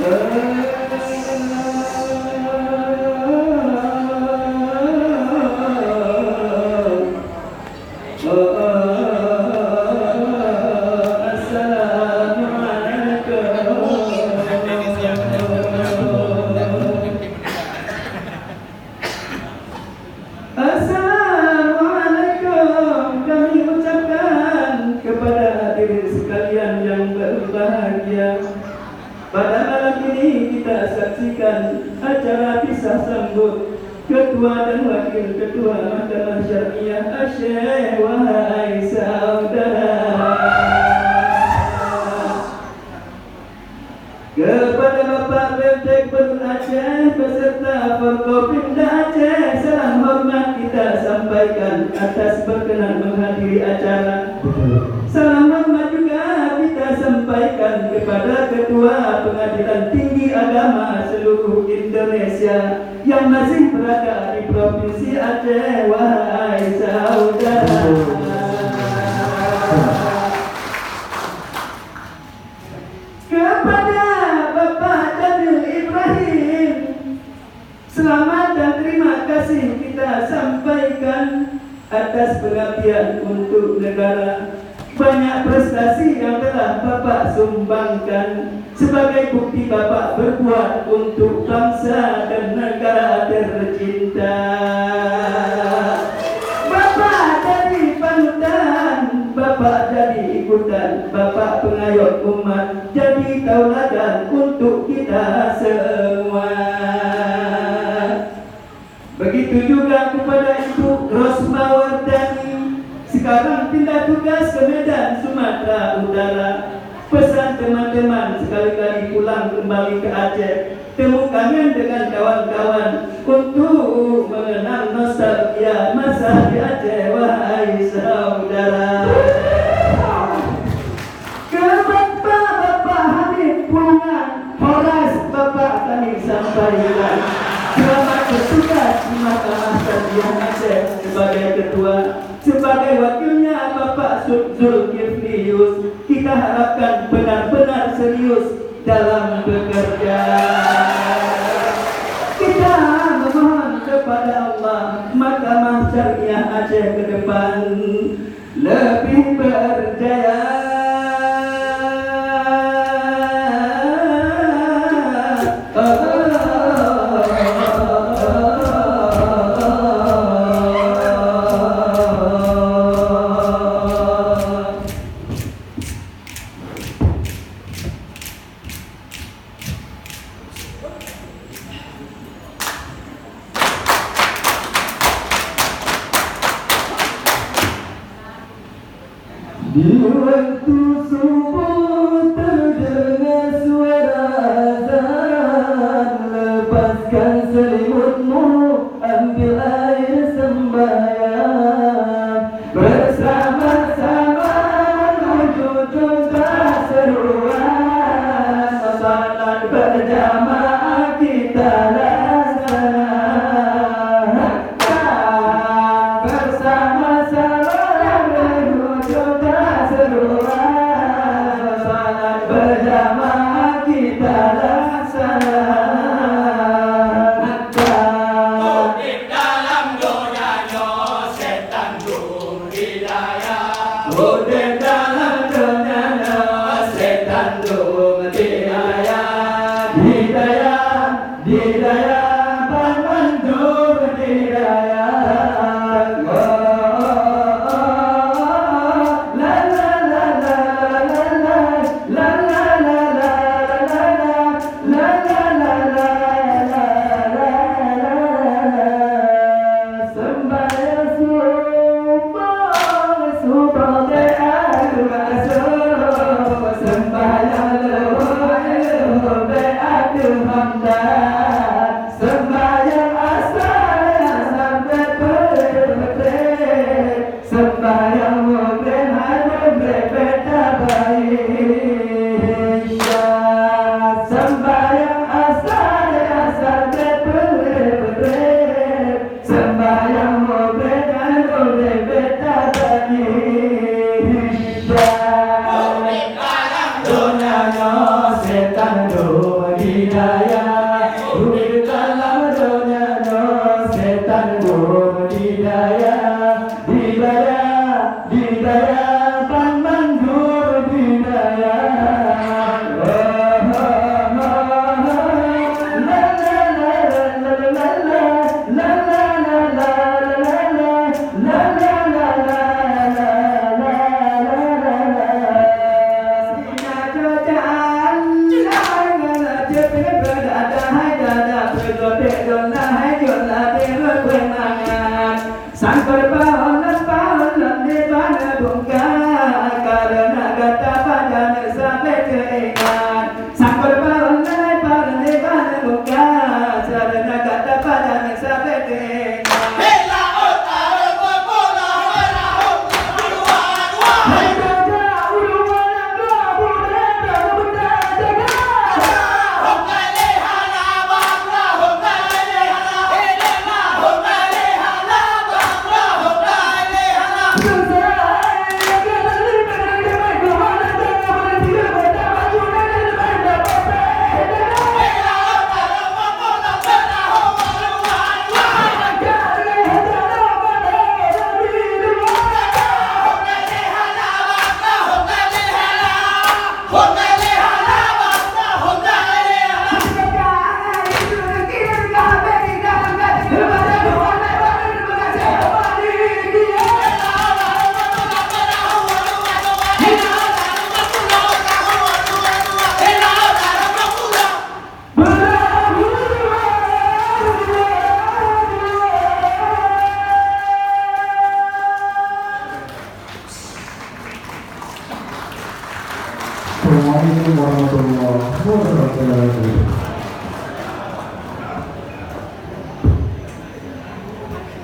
Assalamualaikum kami ucapkan kepada hadirin sekalian yang berbahagia. Pada malam ini kita saksikan acara pisah sambut Ketua dan Wakil Ketua Mahkamah Syariah Asyik wahai saudara. Kepada Bapak Benteng Benut Aceh beserta Forkopimda Aceh, salam hormat kita sampaikan atas berkenan menghadiri acara. Salam hormat juga kita sampaikan kepada Ketua Pengadilan Tinggi Agama seluruh Indonesia yang masih berada di Provinsi Aceh, wahai saudara. Kepada Bapak Jamil Ibrahim, selamat dan terima kasih kita sampaikan atas pengabdian untuk negara. Banyak prestasi yang telah Bapak sumbangkan sebagai bukti Bapak berbuat untuk bangsa dan negara tercinta. Bapak jadi panutan, Bapak jadi ikutan, Bapak pengayom umat, jadi tauladan untuk kita semua. Begitu juga kepada Ibu Rosmawardani, sekarang pindah tugas ke Medan, Sumatera Utara. Pesan teman-teman sekali-kali pulang kembali ke Aceh, temu kangen dengan kawan-kawan untuk mengenang nostalgia masa di Aceh, wahai saudara. Ke Bapak Hamid Pulungan Horas, Bapak kami sampaikan selamat bertugas di Mahkamah Syariah Aceh sebagai ketua. Sebagai wakilnya Bapak Zulkiflius, kita harapkan benar-benar serius dalam bekerja. Kita memohon kepada Allah Mahkamah Syariah Aceh ke depan lebih berjaya. Di waktu subuh terdengar suara azan, lepaskan selimutmu, ambil air sembahyang, bersama-sama menuju tuntas seruan, salat berjamaah kita laksanakan, bersama-sama menuju seruan, salat berjamaah kita laksanakan. Mudik dalam dunianya setan hidayah. Mudik dalam dunianya setan hidayah. Hidayah, hidayah, pemandu hidayah. La la la la la la la la la la la la la. Assalamualaikum warahmatullahi wabarakatuh.